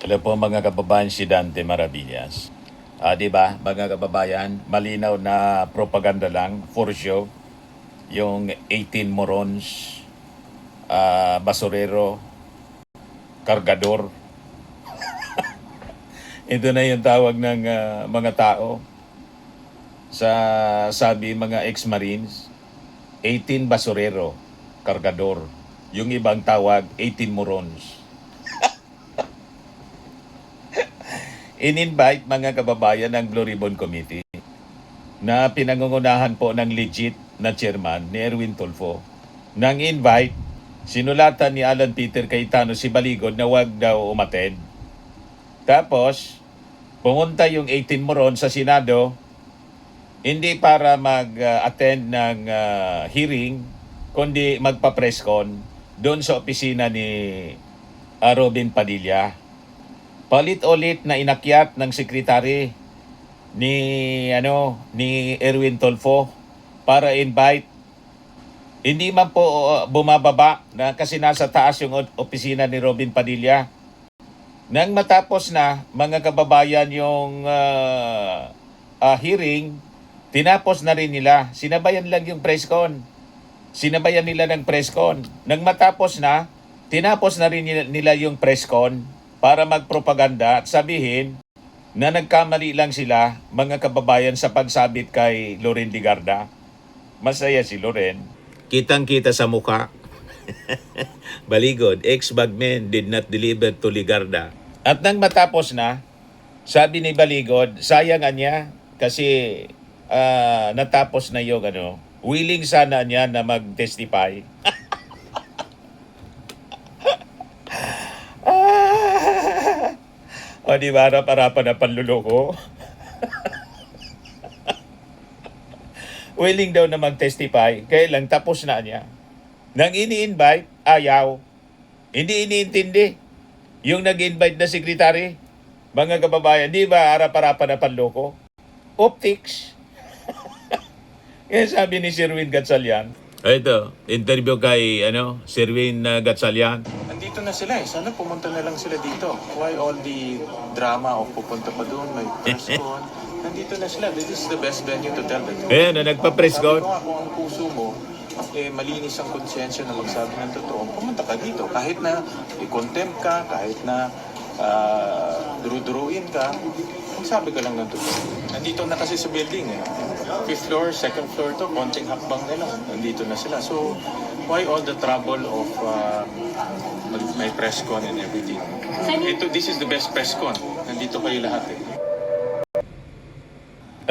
Hello po mga kababayan, si Dante Maravillas. Di ba, mga kababayan, malinaw na propaganda lang, for show, yung 18 morons, basurero, kargador. Ito na yung tawag ng mga tao sa sabi mga ex-marines, 18 basurero, kargador. Yung ibang tawag, 18 morons. In-invite mga kababayan ng Blue Ribbon Committee na pinangungunahan po ng legit na chairman ni Erwin Tulfo. Nang invite, sinulatan ni Alan Peter Cayetano si Baligod na wag daw umattend. Tapos, pumunta yung 18 moron sa Senado, hindi para mag-attend ng hearing, kundi magpa-press con doon sa opisina ni Robin Padilla. Palit-ulit na inakyat ng sekretary ni Erwin Tulfo para invite. Hindi man po bumababa na kasi nasa taas yung opisina ni Robin Padilla. Nang matapos na mga kababayan yung hearing, tinapos na rin nila. Sinabayan lang yung press con. Sinabayan nila ng press con. Nang matapos na, tinapos na rin nila yung press con para magpropaganda at sabihin na nagkamali lang sila, mga kababayan, sa pagsabit kay Loren Ligarda. Masaya si Loren. Kitang-kita sa mukha. Baligod, ex-bagmen did not deliver to Ligarda. At nang matapos na, sabi ni Baligod, sayangan niya kasi natapos na yung willing sana niya na mag-testify. O di ba, harap-harapan na panluloko? Willing daw na mag-testify, kaya lang tapos na niya. Nang ini-invite, ayaw. Hindi iniintindi. Yung nag-invite na sekretary, mga kababayan, di ba harap-harapan na panloko? Optics. Kaya sabi ni Sherwin Gatchalian, ito, interview kay Sherwin Gatchalian. Nandito na sila eh. Sana pumunta na lang sila dito. Why all the drama of pupunta pa doon, may press con? Nandito na sila. This is the best venue to tell the truth. Na nagpa-press con. Sabi ko nga, kung ang puso mo, malinis ang konsensya na magsabi ng totoo, pumunta ka dito. Kahit na i-contempt ka, kahit na duru-duruin ka, magsabi ka lang ng totoo. Nandito na kasi sa building eh. 5th floor, 2nd floor to, konting hakbang nila. Nandito na sila. So, why all the trouble of may press con and everything? This is the best press con. Nandito kayo lahat eh.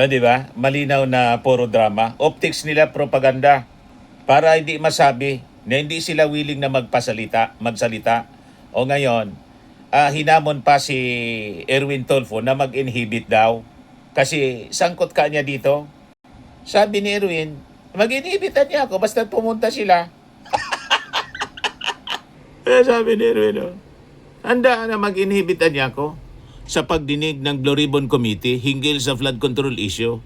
Di ba? Malinaw na puro drama. Optics nila, propaganda. Para hindi masabi na hindi sila willing na magsalita. O ngayon, hinamon pa si Erwin Tulfo na mag-inhibit daw. Kasi sangkot ka niya dito. Sabi ni Erwin, mag-inhibitan niya ako basta pumunta sila. Sabi ni Erwin, handa na mag-inhibitan niya ako sa pagdinig ng Blue Ribbon Committee hinggil sa flood control issue.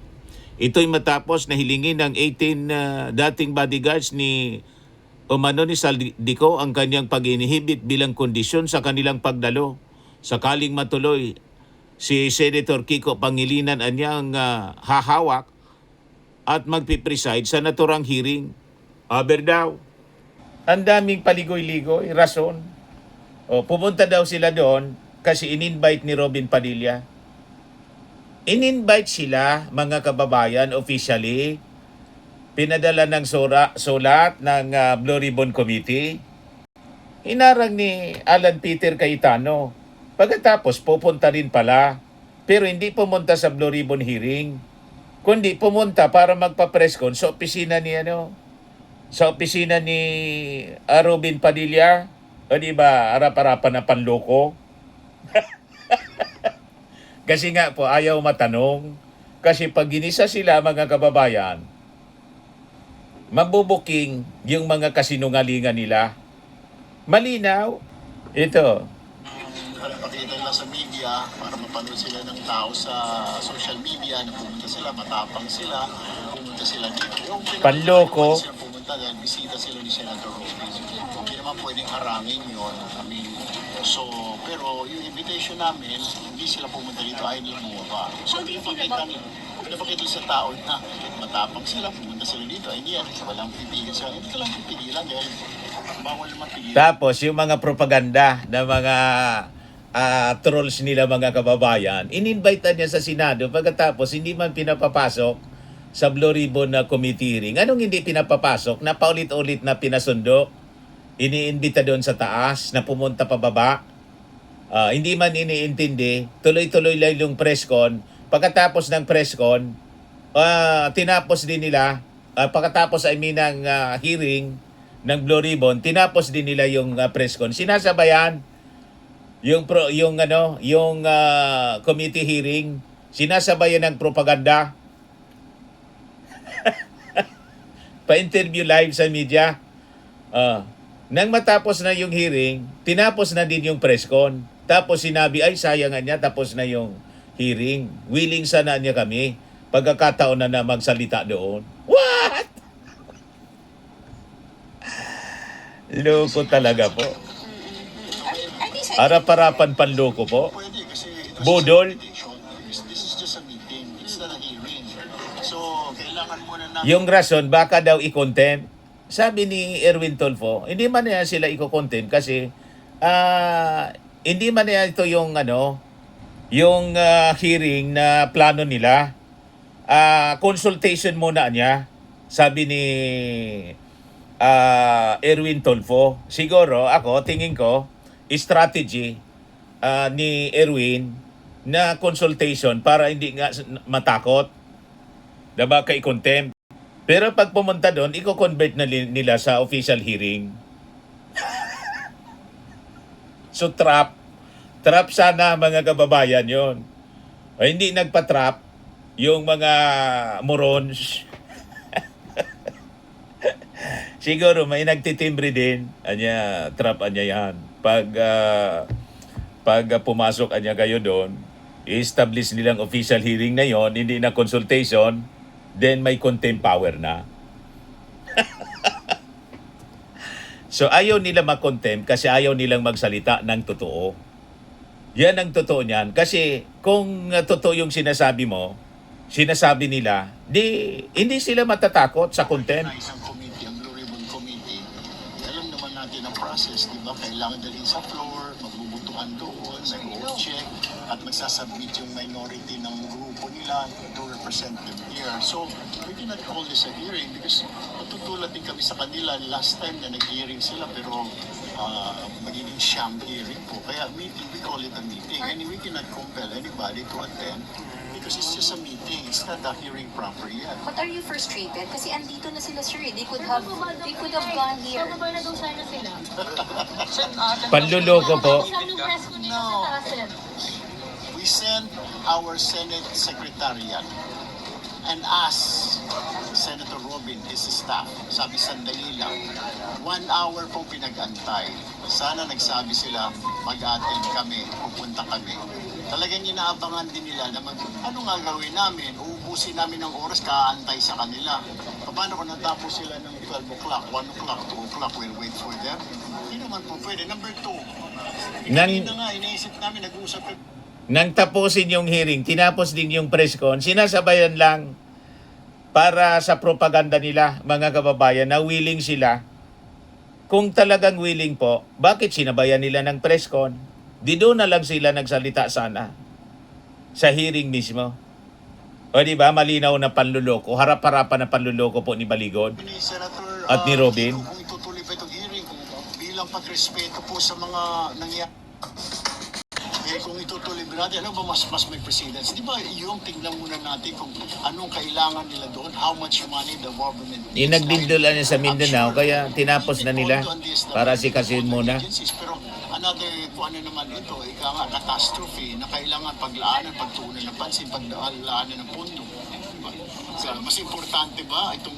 Ito'y matapos na hilingin ng 18 dating bodyguards ni Saldico ang kanyang pag-inhibit bilang kondisyon sa kanilang pagdalo. Sakaling matuloy, si Senator Kiko Pangilinan anyang hahawak at magpipreside sa naturang hearing. Aber daw, ang daming paligoy-ligoy, rason. Pumunta daw sila doon kasi in-invite ni Robin Padilla. In-invite sila, mga kababayan, officially. Pinadala ng sulat ng Blue Ribbon Committee. Hinarang ni Alan Peter Cayetano. Pagkatapos, pupunta rin pala. Pero hindi pumunta sa Blue Ribbon hearing, kundi pumunta para magpa-press con sa opisina ni Robin Padilla. O di ba, harap-harapan na panloko? Kasi nga po, ayaw matanong. Kasi pag ginisa sila, mga kababayan, mabubuking yung mga kasinungalingan nila. Malinaw. Ito. Pakita nila sa media para mapanood sila ng tao sa social media na pumunta sila, matapang sila, pumunta sila dito. Panloko. Pumunta dahil bisita sila ni Senator Robin. Hindi naman pwedeng harangin yun. I mean, So, pero yung invitation namin, hindi sila pumunta dito, ayaw nila bumaba. So, pinapakita sa tao na matapang sila, pumunta sila dito, ay yan, walang pipigil sila. Hindi ka lang pipigilan dahil bawal mapigilan. Tapos yung mga propaganda na mga trolls nila mga kababayan, in-invite niya sa Senado pagkatapos hindi man pinapapasok sa Blue Ribbon na committee hearing. Anong hindi pinapapasok? Na paulit-ulit na pinasundo, iniimbita doon sa taas na pumunta pababa. Hindi man iniintindi, tuloy-tuloy lang yung press con. Pagkatapos ng press con, tinapos din nila, pagkatapos ng hearing ng Blue Ribbon, tinapos din nila yung press con. Sinasabayan yung committee hearing, sinasabayan ng propaganda. Pa-interview live sa media. Nang matapos na yung hearing, tinapos na din yung press con. Tapos sinabi, ay sayangan niya, tapos na yung hearing. Willing sana niya kami. Pagkakataon na magsalita doon. What? Loko talaga po. Harap-harapan panloko po. Pwede kasi ito Budol. This is just a meeting. It's not a hearing. So, kailangan muna namin Yung rason, baka daw i-contempt. Sabi ni Erwin Tulfo, hindi man niya sila i-contempt kasi hindi man niya ito yung hearing na plano nila. Consultation muna niya, sabi ni Erwin Tulfo. Siguro ako, tingin ko, strategy ni Erwin na consultation para hindi nga matakot na baka i-contempt. Pero pag pumunta doon, i-convert na nila sa official hearing. So trap sana mga kababayan yon. O hindi nagpa-trap yung mga morons. Siguro may nagtitimbre din. Trap yan. Pag pumasok kayo doon, i-establish nilang official hearing na yon, hindi na consultation, then may contempt power na. So ayaw nila mag-contempt kasi ayaw nilang magsalita ng totoo. Yan ang totoo niyan. Kasi kung totoo yung sinasabi nila, hindi sila matatakot sa contempt. isang committee, ang Blue Ribbon Committee. Alam naman natin ang process, di ba? Kailangan dalhin sa floor, magbubutuhan doon, mag-check, at magsasubmit yung minority ng grupo nila to represent them here. So, we cannot call this a hearing because matutulad din kami sa kanila last time na nag-hearing sila pero magiging sham hearing po. Kaya meeting, we call it a meeting. And we cannot compel anybody to attend because it's just a meeting. It's not a hearing proper yet. But are you frustrated? Kasi andito na sila, sir. They could have gone here. Bababa na daw sana sila. Panluloko po. Anong press ko nila No. sa taas, sir? We sent our Senate Secretariat and asked Senator Robin, his staff, sabi sandali lang, 1 hour po pinag-antay. Sana nagsabi sila, mag-attend kami, pupunta kami. Talagang inaabangan din nila na ano nga gawin namin, uubusin namin ng oras, kaantay sa kanila. Paano kung natapos sila ng 12 o'clock, 1 o'clock, 2 o'clock, we'll wait for them? Hindi naman po pwede. Number 2, kanina nga, iniisip namin, nag-uusap Nang tapusin yung hearing, tinapos din yung press con, sinasabayan lang para sa propaganda nila, mga kababayan, na willing sila. Kung talagang willing po, bakit sinabayan nila ng press con? Di doon na lang sila nagsalita sana sa hearing mismo. O di ba, malinaw na panluloko, harap-harapan na panluloko po ni Baligon ni Senator at ni Robin. Kung itutuloy pa itong hearing, bilang pagrespeto po sa mga nangyari. Kung itutuloy natin, ano ba mas may precedence? Di ba yung tingnan muna natin kung anong kailangan nila doon, how much money the government needs. Inagdindulan niya sa Mindanao, kaya tinapos na nila para sikasuhin muna. Pero another, kung ano naman ito, ika nga, catastrophe na kailangan paglaanan, pagtuunan ng pansin, paglaanan ng pondo. Diba? So, mas importante ba itong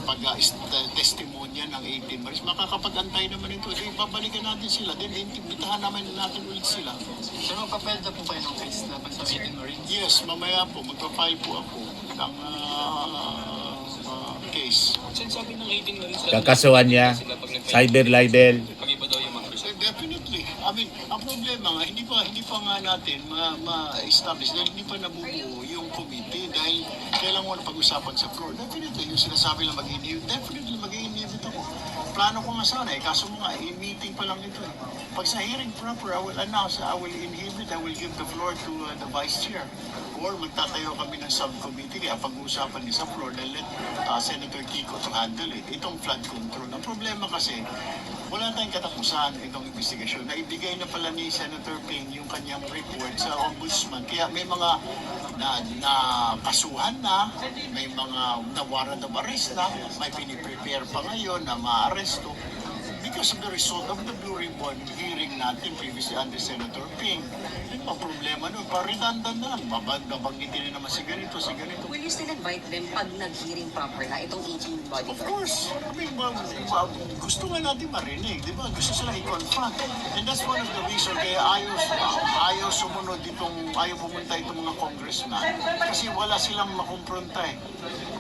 pag-testimonya ng 18 Maris? Makakapag-antay naman ito. Then, babalikan natin sila. Then, imbitahan namin natin ulit sila. So, magpapelda po kayo ng case na sa 18 Marines? Yes, mamaya po, magpa-file po ako ng case. Since sabi ng 18 Marines, Kakasuhan niya, cyber libel. pag-iba daw yung mga So, definitely. I mean, nga, hindi pa nga natin ma-establish dahil hindi pa nabubuo yung committee dahil kailangan mo na pag-usapan sa floor. Definitely, yung sinasabi lang mag-inhibit, definitely mag-inhibit ako. Plano ko nga sana kaso mo nga, meeting pa lang ito eh. Pag sa hearing proper, I will announce, I will inhibit, I will give the floor to the vice chair. Or magtatayo kami ng subcommittee kaya pag-uusapan niya sa floor na let Senator Kiko to handle it. Itong flood control. Ang problema kasi, wala tayong katapusan itong investigasyon. Naibigay na pala ni Senator Ping yung kanyang report sa ombudsman. Kaya may mga na kasuhan na, may mga na warrant of arrest na, may piniprepare pa ngayon na ma-arresto. Because of the result of the Blue Ribbon hearing natin previously under Senator Ping. Ang problema nun, redundant na lang. Babanggitin na naman si ganito, si ganito. Will you still invite them pag nag-hearing proper na itong 18 body Of course. I mean, gusto nga natin marinig, di ba? Gusto sila i-confront. And that's one of the reasons kaya ayaw sumunod ayaw pumunta itong mga congressman kasi wala silang makumpronta eh.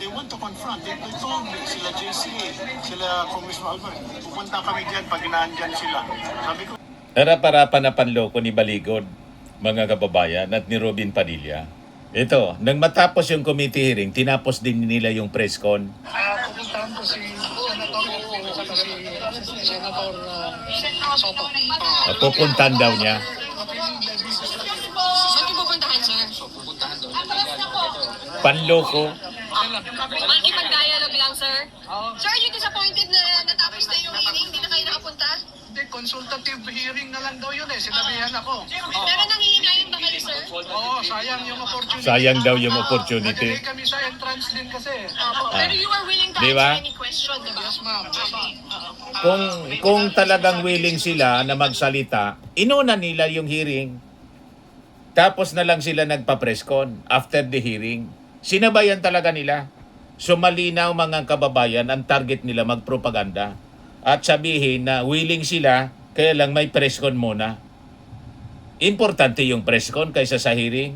They want to confront. They told me, sila JCA, sila Congressman Albert, pupunta kami dyan pag inaandyan sila. Sabi ko, Harap-harapan na panloko ni Baligod, mga kababayan, at ni Robin Padilla. Ito, nang matapos yung committee hearing, tinapos din nila yung press con. Pupuntahan ko si Senator Soto. Pupuntahan daw niya. Saan yung pupuntahan, sir? Pupuntahan doon. Panloko. Makikipag-dialogue lang, sir. Sir, are you disappointed na natapos na yung hearing? Hindi na kayo nakapunta? Hindi, consultative hearing na lang daw yun eh. Sinabihan ako. Pero nanghihingayin ba kayo, sir? Oo, sayang yung opportunity. Sayang daw yung opportunity. Nag-delay kami sa entrance din kasi. Pero you are willing to Di ba? answer any question, di ba? Yes, ma'am. Kung talagang willing sila na magsalita, inuna nila yung hearing. Tapos na lang sila nagpa-press con after the hearing. Sinabayan talaga nila. So malinaw mga kababayan, ang target nila magpropaganda. At sabihin na willing sila, kaya lang may press con muna. Importante yung press con kaysa sa hearing.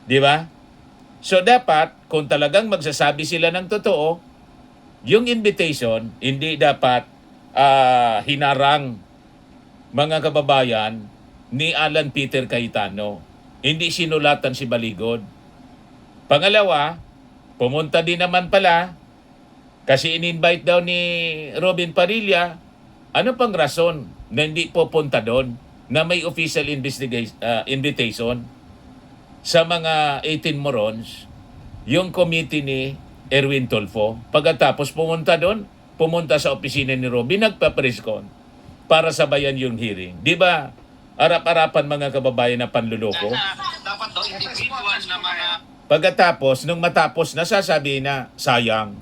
Di ba? So dapat, kung talagang magsasabi sila ng totoo, yung invitation, hindi dapat hinarang mga kababayan ni Alan Peter Cayetano. Hindi sinulatan si Baligod. Pangalawa, pumunta din naman pala kasi in-invite daw ni Robin Padilla. Ano pang rason na hindi pupunta doon na may official invitation sa mga 18 morons, yung committee ni Erwin Tulfo. Pagkatapos pumunta doon, pumunta sa opisina ni Robin, nagpa-press con para sabayan yung hearing. Di ba? Arap-arapan mga kababayan na panluloko. Dapat daw individual na mga... Pagkatapos, nung matapos, nasasabi na, sayang.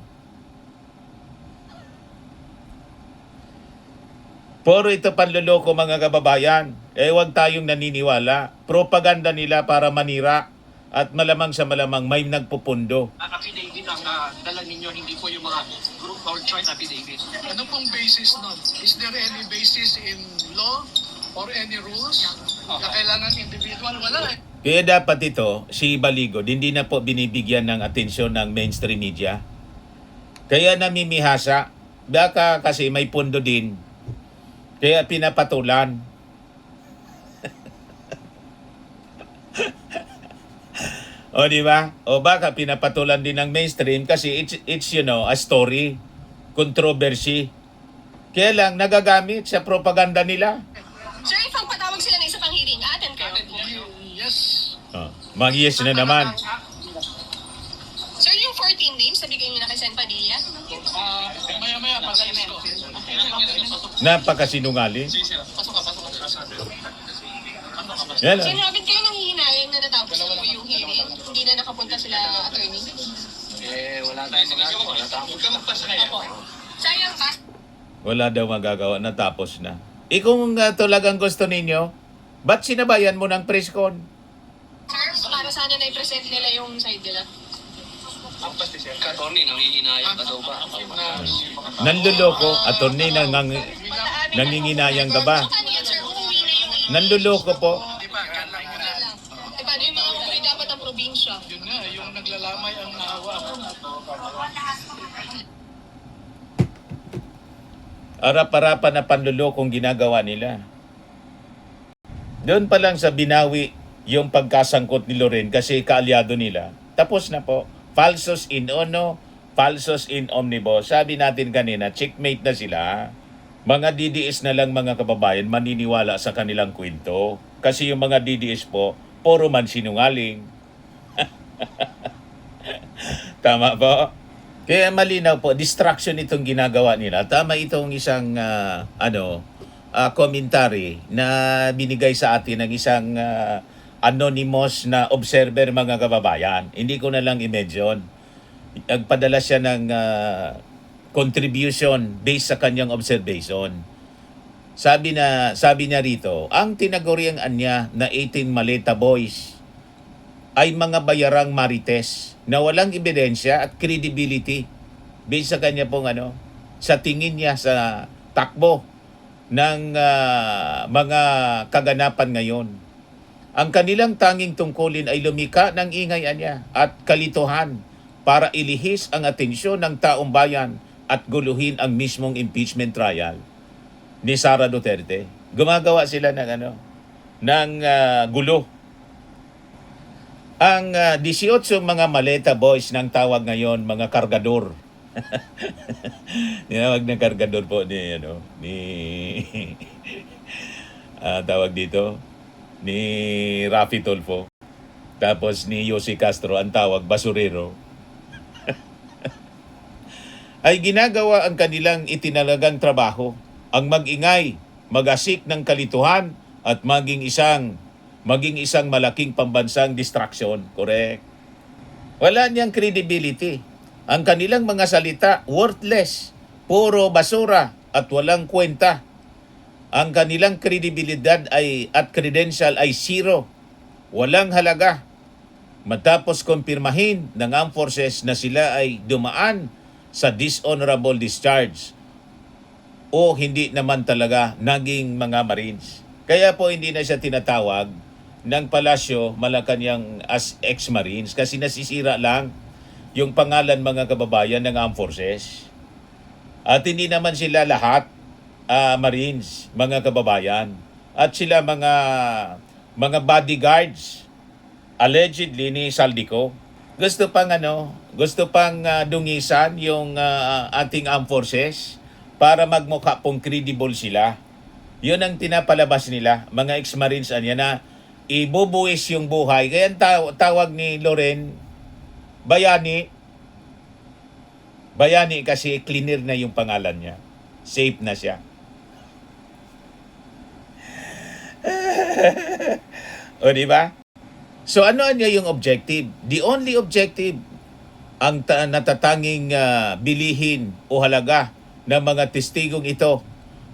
Puro ito panluloko mga kababayan. Huwag tayong naniniwala. Propaganda nila para manira at malamang sa malamang may nagpupundo. affidavit ang dala ninyo, hindi po yung mga group or joint affidavit. Ano pong basis nun? Is there any basis in law or any rules na kailangan individual? Wala eh. Kaya dapat ito, si Baligod, hindi na po binibigyan ng atensyon ng mainstream media. Kaya namimihasa, baka kasi may pundo din. Kaya pinapatulan. O di ba? O baka pinapatulan din ng mainstream kasi it's you know, a story, controversy. Kaya lang nagagamit sa propaganda nila. Sir, if ang patawag sila ng isa pang hearing, a-attend kayo? Yes. Mag-yes na naman. Sir, yung 14 names, nabigay niyo na kay Sen Padilla? Maya-maya, pag-alis ko. Napakasinungaling. Yan. Sen Robin, kayo nanghihinayang na natapos na po yung hearing? Hindi na nakapunta sila attorney? Wala tayong magagawa. Wala tayong magagawa. Sayang pa. Wala daw magagawa, natapos na. Kung talagang gusto ninyo, ba't sinabayan mo ng press con? Sir, para sana na-present nila yung side nila. Attorney, nangihinayang ka daw ba? Nanluloko, attorney, nanginginayang ka ba? Paano yan, sir? Uuwi na yung hearing. Nanluloko po. Di ba, ganlang mo na. Eh, paano yung mga umuwi dapat ang probinsya? Yun nga, yung naglalamay ang nahawa. Arap-arapan na panlulokong ginagawa nila. Doon pa lang sa binawi yung pagkasangkot ni Loren kasi kaalyado nila. Tapos na po. Falsos in uno, falsos in omnibus. Sabi natin kanina, checkmate na sila. Mga DDS na lang mga kababayan maniniwala sa kanilang kwento. Kasi yung mga DDS po, puro man sinungaling. Tama po? Kaya malinaw po, distraction itong ginagawa nila. Tama itong isang commentary na binigay sa atin ng isang anonymous na observer mga kababayan. Hindi ko na lang i-mention. Nagpadala siya ng contribution based sa kanyang observation. Sabi niya rito, ang tinaguriang anya na 18 Maleta Boys ay mga bayarang marites na walang ebidensya at credibility based sa kanya pong sa tingin niya sa takbo ng mga kaganapan ngayon. Ang kanilang tanging tungkulin ay lumika ng ingay niya at kalituhan para ilihis ang atensyon ng taong bayan at guluhin ang mismong impeachment trial ni Sara Duterte. Gumagawa sila ng gulo. Ang 18 mga Maleta Boys ng tawag ngayon, mga kargador. Tinawag na kargador po ni tawag dito ni Rafi Tulfo. Tapos ni Yossi Castro ang tawag basurero. Ay ginagawa ang kanilang itinalagang trabaho, ang mag-ingay, mag-asik ng kalituhan at maging isang malaking pambansang distraction. Correct. Wala niyang credibility. Ang kanilang mga salita, worthless, puro basura at walang kwenta. Ang kanilang kredibilidad at credential ay zero. Walang halaga. Matapos kumpirmahin ng armed forces na sila ay dumaan sa dishonorable discharge o hindi naman talaga naging mga Marines. Kaya po hindi na siya tinatawag ng Palasyo Malacanang as ex-Marines kasi nasisira lang yung pangalan mga kababayan ng armed forces. At hindi naman sila lahat Marines, mga kababayan. At sila mga bodyguards allegedly ni Saldico. Gusto pang dungisan yung ating armed forces para magmukha pong credible sila. Yun ang pinapalabas nila, mga ex-Marines na ibubuwis yung buhay. Kaya tawag ni Loren, bayani. Bayani kasi cleaner na yung pangalan niya. Safe na siya. O diba? So ano yung objective? The only objective ang natatanging bilihin o halaga ng mga testigong ito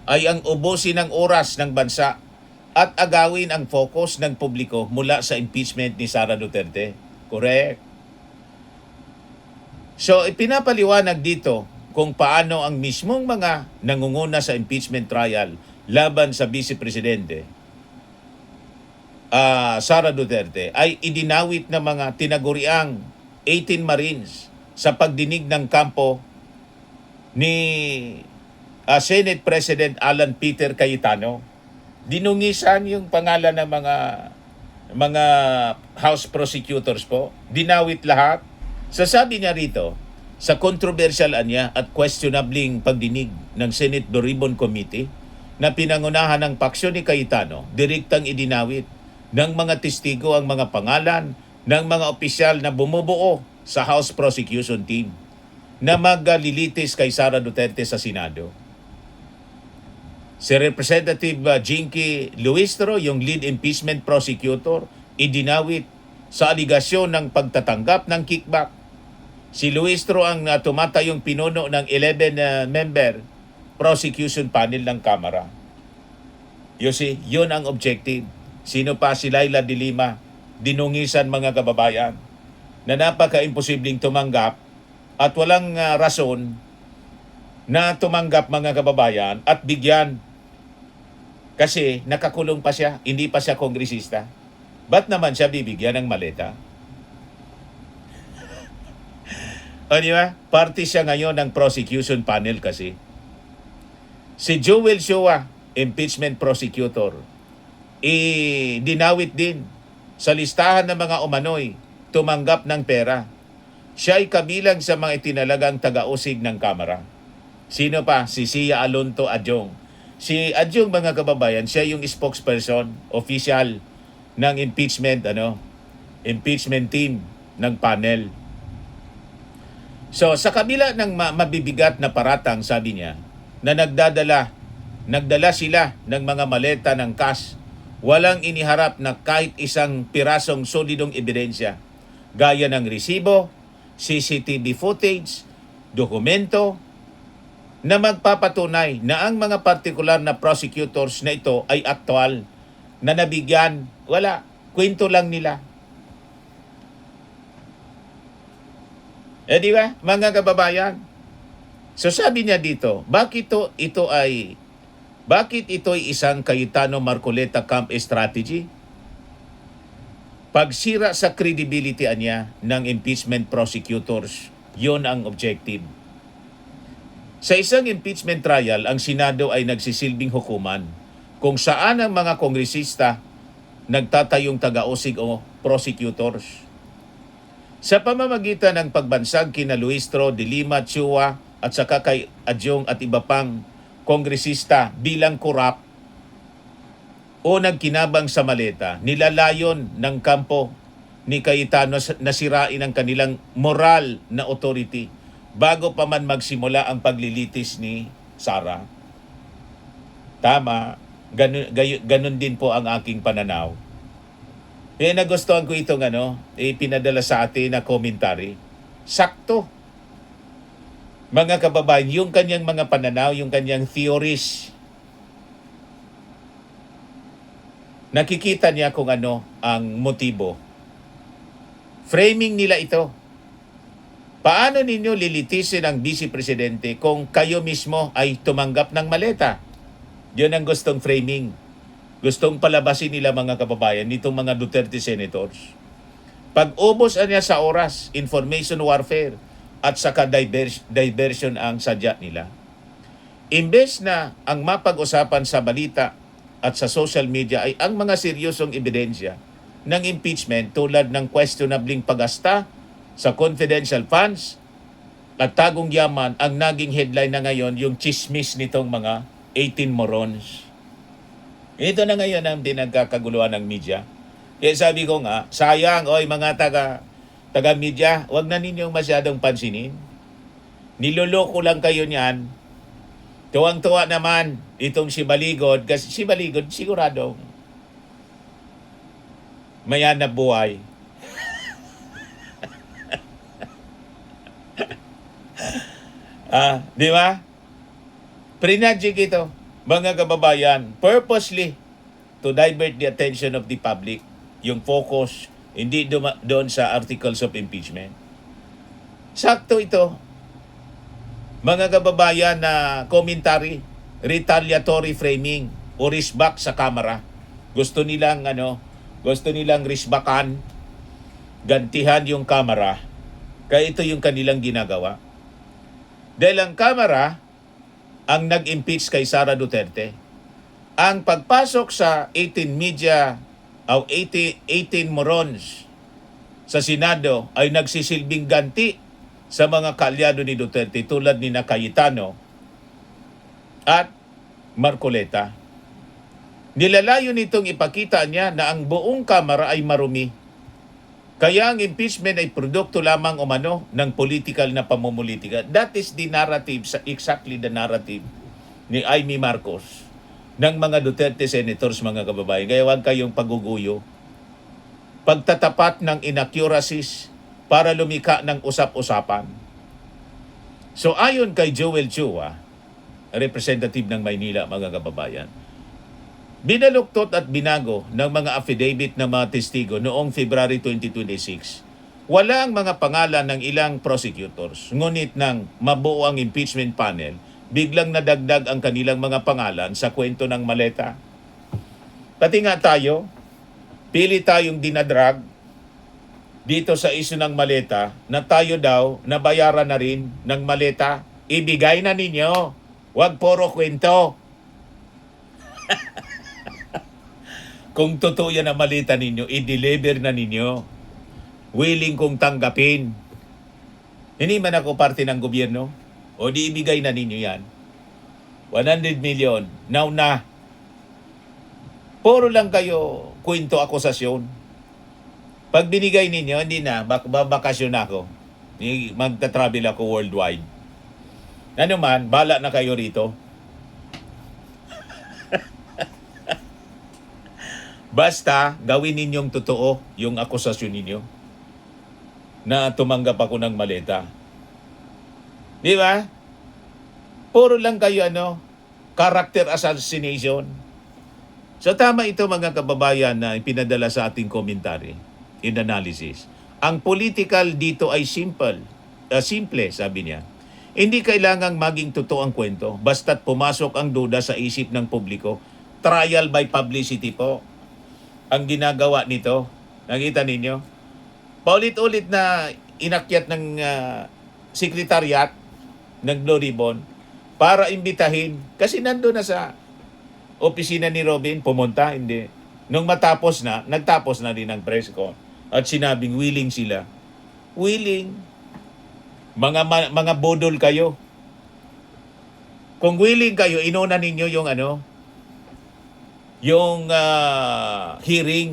ay ang ubusin ng oras ng bansa at agawin ang focus ng publiko mula sa impeachment ni Sara Duterte. Correct. So ipinapaliwanag dito kung paano ang mismong mga nangunguna sa impeachment trial laban sa Vice Presidente Sara Duterte ay idinawit ng mga tinaguriang 18 Marines sa pagdinig ng kampo ni Senate President Alan Peter Cayetano. Dinungisan yung pangalan ng mga House prosecutors po. Dinawit lahat. Sasabi niya rito, sa controversial anya at questionabling pagdinig ng Senate Blue Ribbon Committee na pinangunahan ng paksyon ni Cayetano, direktang idinawit ng mga testigo ang mga pangalan ng mga opisyal na bumubuo sa House Prosecution Team na maglilitis kay Sara Duterte sa Senado. Si Representative Jinky Luistro, yung lead impeachment prosecutor, idinawit sa aligasyon ng pagtatanggap ng kickback. Si Luistro ang tumatayong pinuno ng 11-member prosecution panel ng Kamara. You see, yun ang objective. Sino pa? Si Laila de Lima, dinungisan mga kababayan na napaka-imposibleng tumanggap at walang rason na tumanggap mga kababayan at bigyan kasi nakakulong pa siya, hindi pa siya kongresista. Ba't naman siya bibigyan ng maleta? O di ba? Party siya ngayon ng prosecution panel kasi. Si Joel Shua, impeachment prosecutor, dinawit din sa listahan ng mga umano'y tumanggap ng pera. Siya ay kabilang sa mga itinalagang taga-usig ng Kamara. Sino pa? Si Sia Alonto Adjong. Si Adjong, mga kababayan, siya yung spokesperson, official ng impeachment team ng panel. So, sa kabila ng mabibigat na paratang, sabi niya, na nagdala sila ng mga maleta ng cash, walang iniharap na kahit isang pirasong solidong ebidensya, gaya ng resibo, CCTV footage, dokumento, na magpapatunay na ang mga partikular na prosecutors na ito ay aktual, na nabigyan, wala, kwento lang nila. Di ba, mga kababayan? So sabi niya dito, bakit ito ay isang Cayetano Marcoleta camp strategy? Pagsira sa credibility niya ng impeachment prosecutors, yon ang objective. Sa isang impeachment trial, ang Senado ay nagsisilbing hukuman kung saan ang mga kongresista nagtatayong taga-usig o prosecutors. Sa pamamagitan ng pagbansag kina Luistro, De Lima, Chua at saka kay Adjong at iba pang kongresista bilang korap o nagkinabang sa maleta, nilalayon ng kampo ni Cayetano na sirain ang kanilang moral na authority bago pa man magsimula ang paglilitis ni Sara. Tama, ganun din po ang aking pananaw. Kaya nagustuhan ko itong pinadala sa atin na commentary. Sakto. Mga kababayan, yung kanyang mga pananaw, yung kanyang theories, nakikita niya kung ano ang motibo. Framing nila ito. Paano ninyo lilitisin ang Vice Presidente kung kayo mismo ay tumanggap ng maleta? Yun ang gustong framing. Gustong palabasin nila, mga kababayan, nitong mga Duterte senators. Pag-ubos niya sa oras, information warfare, at saka diversion ang sadya nila. Imbes na ang mapag-usapan sa balita at sa social media ay ang mga seryosong ebidensya ng impeachment tulad ng questionabling pagasta sa confidential funds at tagong yaman, ang naging headline na ngayon yung chismis nitong mga 18 morons. Ito na ngayon ang pinagkakaguluhan ng media. Kaya sabi ko nga, sayang, mga taga-media, wag na ninyong masyadong pansinin. Niloloko lang kayo niyan. Tuwang-tuwa naman itong si Baligod, kasi si Baligod siguradong mayanap buhay. Di ba? Prinagic ito, mga kababayan, purposely to divert the attention of the public, yung focus hindi doon sa articles of impeachment. Sakto ito, mga kababayan, na commentary, retaliatory framing o risbak sa Kamara. Gusto nilang risbakan, gantihan yung Kamara. Kaya ito yung kanilang ginagawa. Dahil ang Kamara ang nag-impeach kay Sara Duterte. Ang pagpasok sa 18 morons sa Senado ay nagsisilbing ganti sa mga kaalyado ni Duterte tulad ni Cayetano at Marcoleta. Nilalayo nitong ipakita niya na ang buong Kamara ay marumi. Kaya ang impeachment ay produkto lamang umano ng political na pamumulitika. That is the narrative, exactly the narrative ni Amy Marcos ng mga Duterte senators, mga kababayan. Kaya huwag kayong paguguyo. Pagtatapat ng inaccuracies para lumika ng usap-usapan. So ayon kay Joel Chua, representative ng Maynila, mga kababayan, binaluktot at binago ng mga affidavit ng mga testigo noong February 2026. Wala ang mga pangalan ng ilang prosecutors. Ngunit nang mabuo ang impeachment panel, biglang nadagdag ang kanilang mga pangalan sa kwento ng maleta. Pati nga tayo, pili tayong dinadrag dito sa isyu ng maleta na tayo daw nabayaran na rin ng maleta. Ibigay na ninyo. Huwag puro kwento. Kung totoo yan ang malita ninyo, i-deliver na ninyo. Willing kong tanggapin. Hindi man ako parte ng gobyerno. O di ibigay na ninyo yan. 100 million. Now na. Puro lang kayo kwento akusasyon. Pag binigay ninyo, hindi na. Babakasyon ako. Magta-travel ako worldwide. Ano man, bala na kayo rito. Basta, gawin ninyong totoo yung akusasyon ninyo na tumanggap ako ng maleta. Di ba? Puro lang kayo character assassination. So tama ito mga kababayan na ipinadala sa ating commentary in analysis. Ang political dito ay simple, sabi niya. Hindi kailangang maging totoo ang kwento, basta't pumasok ang duda sa isip ng publiko. Trial by publicity po ang ginagawa nito. Nakita ninyo? Paulit-ulit na inakyat ng sekretariat ng Blue Ribbon para imbitahin. Kasi nandun na sa opisina ni Robin, pumunta, hindi. Nung matapos na, nagtapos na rin ang press con. At sinabing willing sila. Willing. Mga bodol kayo. Kung willing kayo, inuna ninyo yung hearing.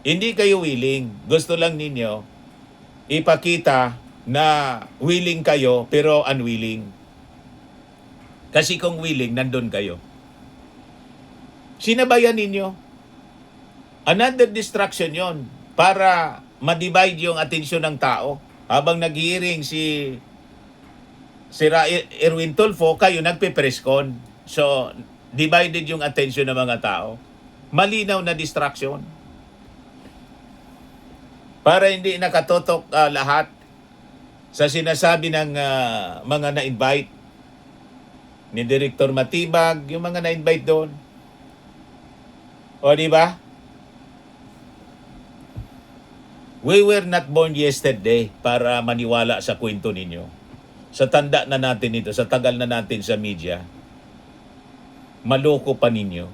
Hindi kayo willing. Gusto lang ninyo ipakita na willing kayo pero unwilling. Kasi kung willing, nandun kayo. Sinabayan ninyo. Another distraction yon para ma-divide yung atensyon ng tao. Habang nag-hearing si Erwin Tulfo, kayo nagpe-press con. So, divided yung attention ng mga tao. Malinaw na distraction. Para hindi nakatotok lahat sa sinasabi ng mga na-invite ni Director Matibag, yung mga na-invite doon. O, di ba? We were not born yesterday para maniwala sa kwento ninyo. Sa tanda na natin ito, sa tagal na natin sa media, maloko pa ninyo.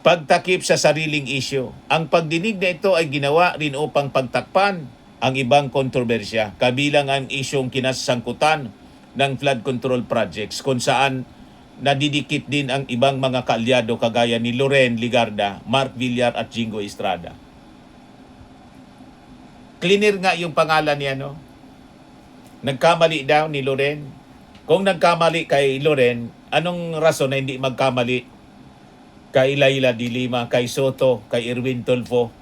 Pagtakip sa sariling isyu. Ang pagdinig na ito ay ginawa rin upang pagtakpan ang ibang kontrobersya, kabilang ang isyong kinasangkutan ng flood control projects kung saan nadidikit din ang ibang mga kaalyado kagaya ni Loren Ligarda, Mark Villar at Jingo Estrada. Cleaner nga yung pangalan niya, no? Nagkamali daw ni Loren. Kung nagkamali kay Loren, anong rason na hindi magkamali kay Laila de Lima, kay Soto, kay Erwin Tulfo,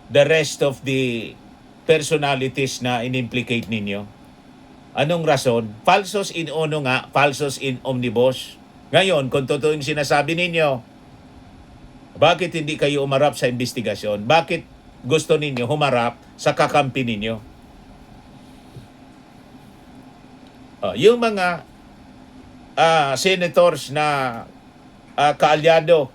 the rest of the personalities na inimplicate ninyo? Anong rason? Falsos in uno nga, falsos in omnibus. Ngayon, kung totoo yung sinasabi ninyo, bakit hindi kayo umarap sa investigasyon? Bakit gusto ninyo humarap sa kakampi ninyo? Yung mga senators na kaalyado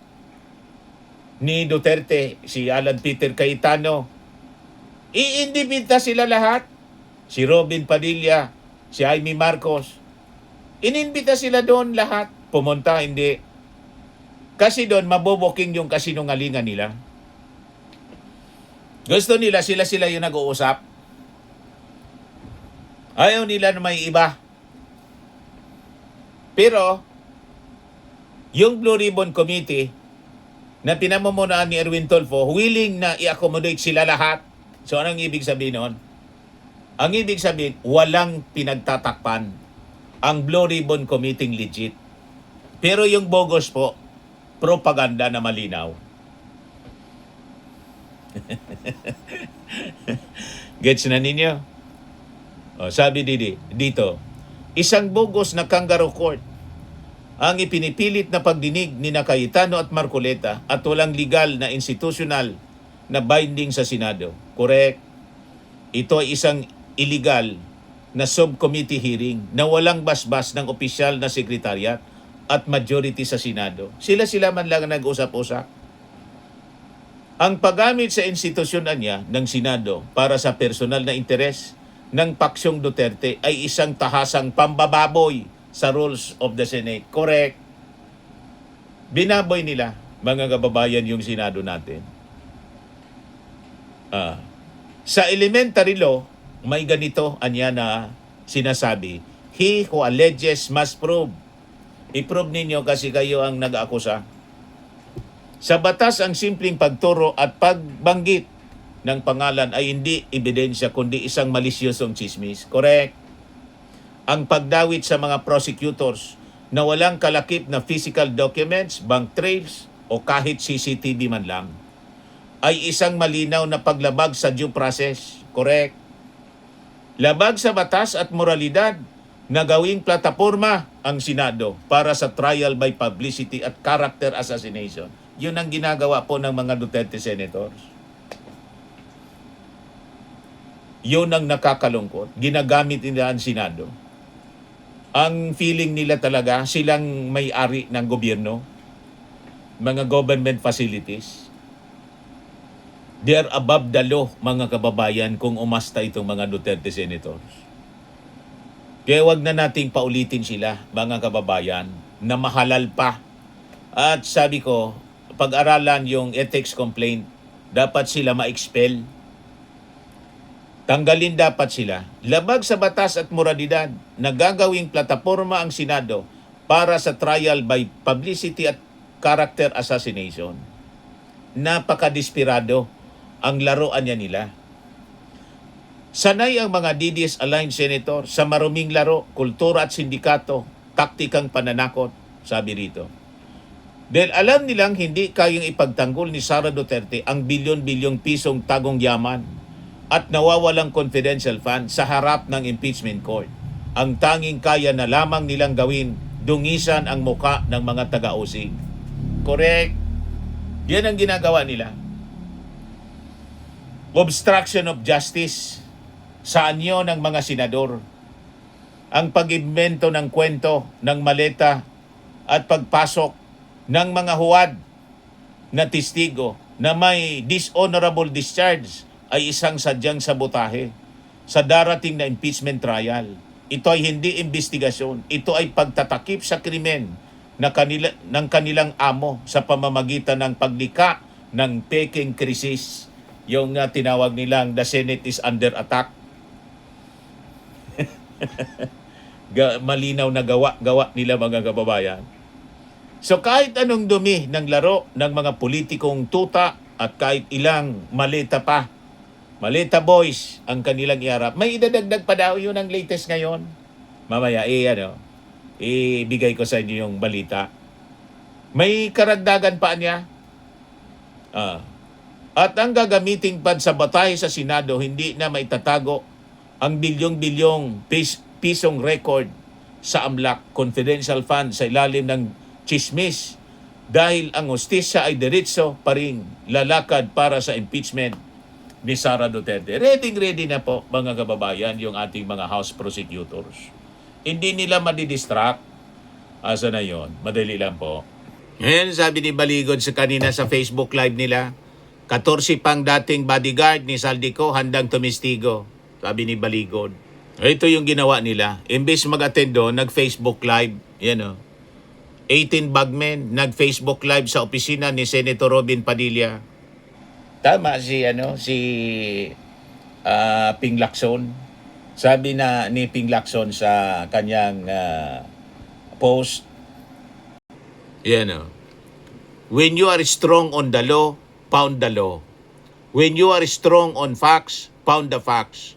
ni Duterte, si Alan Peter Cayetano, iindibita sila lahat. Si Robin Padilla, si Jaime Marcos, inimbita sila doon lahat. Pumunta, hindi. Kasi doon, maboboking yung kasinungalingan nila. Gusto nila, sila yung nag-uusap. Ayaw nila na may iba. Pero, yung Blue Ribbon Committee, na pinamumunuan ni Erwin Tulfo, willing na i-accommodate sila lahat. So, anong ibig sabihin nun? Ang ibig sabihin, walang pinagtatakpan. Ang Blue Ribbon Committee legit. Pero yung bogus po, propaganda na malinaw. Gets na ninyo? Sabi dito, isang bogus na kangaroo court ang ipinipilit na pagdinig ni Cayetano at Marcoleta at walang legal na institutional na binding sa Senado. Correct? Ito ay isang illegal na subcommittee hearing na walang basbas ng opisyal na sekretariat at majority sa Senado. Sila man lang nag-usap-usap. Ang paggamit sa institusyon niya ng Senado para sa personal na interes ng Paksyong Duterte ay isang tahasang pambababoy sa rules of the Senate. Correct. Binaboy nila, mga kababayan, yung Senado natin. Sa elementary law, may ganito anya na sinasabi, he who alleges must prove. I-prove ninyo kasi kayo ang nag-aakusa. Sa batas, ang simpleng pagturo at pagbanggit ng pangalan ay hindi ebidensya kundi isang malisyosong chismis. Correct? Ang pagdawit sa mga prosecutors na walang kalakip na physical documents, bank trails, o kahit CCTV man lang, ay isang malinaw na paglabag sa due process. Correct? Labag sa batas at moralidad na gawing plataporma ang Senado para sa trial by publicity at character assassination. Yun ang ginagawa po ng mga Duterte senators. Yun ang nakakalungkot. Ginagamit nila ang Senado. Ang feeling nila talaga, silang may-ari ng gobyerno, mga government facilities. They are above the law, mga kababayan, kung umasta itong mga Duterte senators. Kaya wag na nating paulitin sila, mga kababayan, na mahalal pa. At sabi ko, pag-aralan yung ethics complaint, dapat sila ma-expel. Tanggalin dapat sila. Labag sa batas at moralidad na gagawing plataporma ang Senado para sa trial by publicity at character assassination. Napakadesperado ang laruan niya nila. Sanay ang mga DDS-aligned senator sa maruming laro, kultura at sindikato, taktikang pananakot, sabi rito. Dahil alam nilang hindi kayang ipagtanggol ni Sara Duterte ang bilyon-bilyong pisong tagong yaman at nawawalang confidential fund sa harap ng impeachment court. Ang tanging kaya na lamang nilang gawin, dungisan ang muka ng mga taga-usig. Correct? Yan ang ginagawa nila. Obstruction of justice sa anyo ng mga senador. Ang pag-invento ng kwento ng maleta at pagpasok ng mga huwad na testigo na may dishonorable discharge ay isang sadyang sabotahe sa darating na impeachment trial. Ito ay hindi investigasyon. Ito ay pagtatakip sa krimen na ng kanilang amo sa pamamagitan ng paglika ng peking krisis. Yung tinawag nilang the Senate is under attack. Malinaw na gawa nila, mga kababayan. So kahit anong dumi ng laro ng mga politikong tuta at kahit ilang maleta pa, maleta boys ang kanilang iharap, may idadagdag pa daw yun ang latest ngayon. Mamaya, ibigay ko sa inyo yung balita. May karagdagan pa niya. At ang gagamiting pa sa batay sa Senado, hindi na maitatago ang bilyong-bilyong pisong record sa AMLAC confidential fund sa ilalim ng chismis dahil ang hustisya ay diretso pa rin lalakad para sa impeachment ni Sara Duterte. Ready na po, mga kababayan, yung ating mga House prosecutors. Hindi nila madidistract. Asa na yon? Madali lang po. Ngayon, sabi ni Baligod sa kanina sa Facebook Live nila, 14 pang dating bodyguard ni Saldico handang tumistigo. Sabi ni Baligod. Ito yung ginawa nila. Imbes mag-attend doon, nag-Facebook Live. Yan o. 18 bagmen, nag-Facebook Live sa opisina ni Senator Robin Padilla. Tama si Ping Lacson. Sabi na ni Ping Lacson sa kanyang post, yan o. When you are strong on the law, pound the law. When you are strong on facts, pound the facts.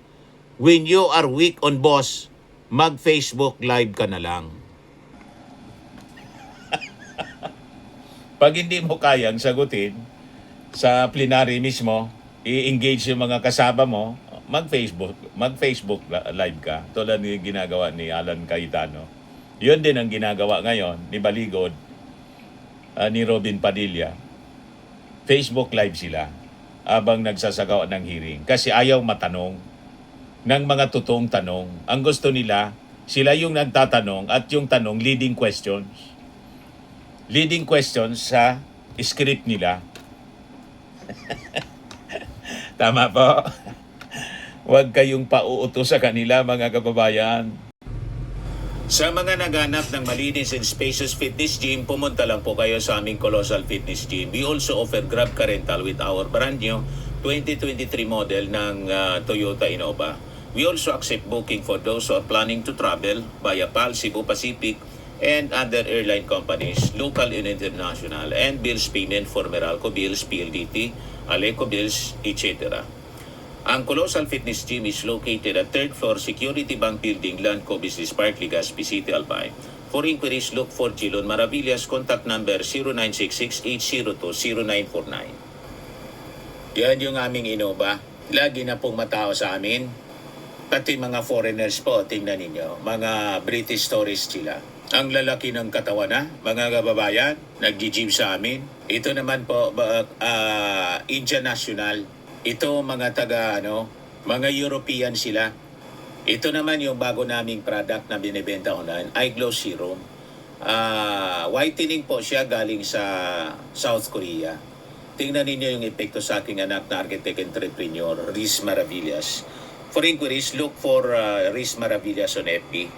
When you are weak on boss, mag-Facebook Live ka na lang. Pag hindi mo kayang sagutin sa plenary mismo, i-engage yung mga kasama mo, mag-Facebook Live ka. Tulad ng ginagawa ni Alan Cayetano. Yun din ang ginagawa ngayon ni Baligod, ni Robin Padilla. Facebook Live sila habang nagsasagawa ng hearing. Kasi ayaw matanong ng mga totoong tanong. Ang gusto nila, sila yung nagtatanong at yung tanong, leading questions. Leading questions sa script nila. Tama po. Huwag kayong pauuto sa kanila, mga kababayan. Sa mga naghanap ng malinis and spacious fitness gym, pumunta lang po kayo sa aming Colossal Fitness Gym. We also offer Grab Car Rental with our brand new 2023 model ng Toyota Innova. We also accept booking for those who are planning to travel via PAL, Cebu Pacific, and other airline companies, local and international, and bills payment for Meralco Bills, PLDT, Aleco Bills, etc. Ang Colossal Fitness Gym is located at 3rd floor Security Bank Building, Landco Business Park, Legazpi City, Albay. For inquiries, look for Gilon Maravillas. Contact number 0966-802-0949. Yan yung aming Innova. Lagi na pong matao sa amin. Pati mga foreigners po, tingnan ninyo. Mga British tourists sila. Ang lalaki ng katawan na, mga kababayan, nag-gym sa amin. Ito naman po, Indian National. Ito mga mga European sila. Ito naman yung bago naming product na binibenta online, Eye Glow Serum. Whitening po siya galing sa South Korea. Tingnan ninyo yung epekto sa aking anak na architect entrepreneur, Riz Maravillas. For inquiries, look for Riz Maravillas on FB.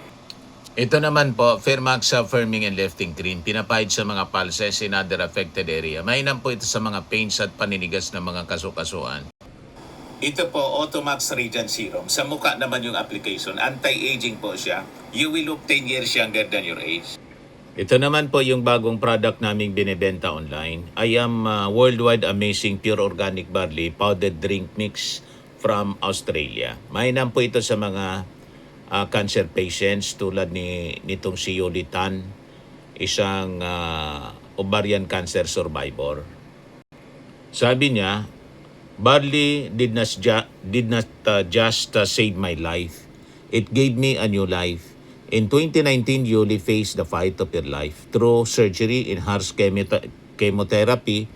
Ito naman po, Fairmax Firming and Lifting Cream, pinapahid sa mga pulses in other affected area. Mainam po ito sa mga pains at paninigas ng mga kasukasuan. Ito po, Automax Radiant Serum. Sa mukha naman yung application. Anti-aging po siya. You will look 10 years younger than your age. Ito naman po yung bagong product naming binibenta online. I am Worldwide Amazing Pure Organic Barley Powdered Drink Mix from Australia. Mainam po ito sa mga cancer patients tulad nitong si Yoli Tan, isang ovarian cancer survivor. Sabi niya, barley did not just save my life. It gave me a new life. In 2019, Yoli faced the fight of her life. Through surgery and harsh chemotherapy,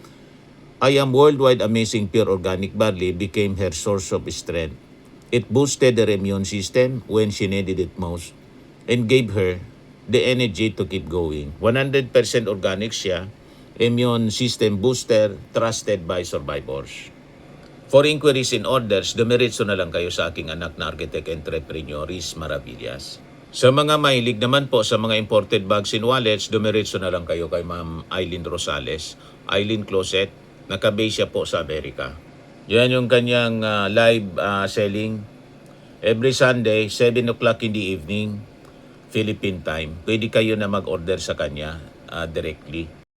I am Worldwide Amazing Pure Organic Barley became her source of strength. It boosted her immune system when she needed it most and gave her the energy to keep going. 100% organic siya, immune system booster, trusted by survivors. For inquiries and orders, dumiretso na lang kayo sa aking anak na architect entrepreneur, Riz Maravillas. Sa mga mahilig naman po sa mga imported bags and wallets, dumiretso na lang kayo kay Ma'am Eileen Rosales, Eileen Closet, nakabase siya po sa Amerika. Yan yung kanyang live selling. Every Sunday, 7 o'clock in the evening, Philippine time. Pwede kayo na mag-order sa kanya directly.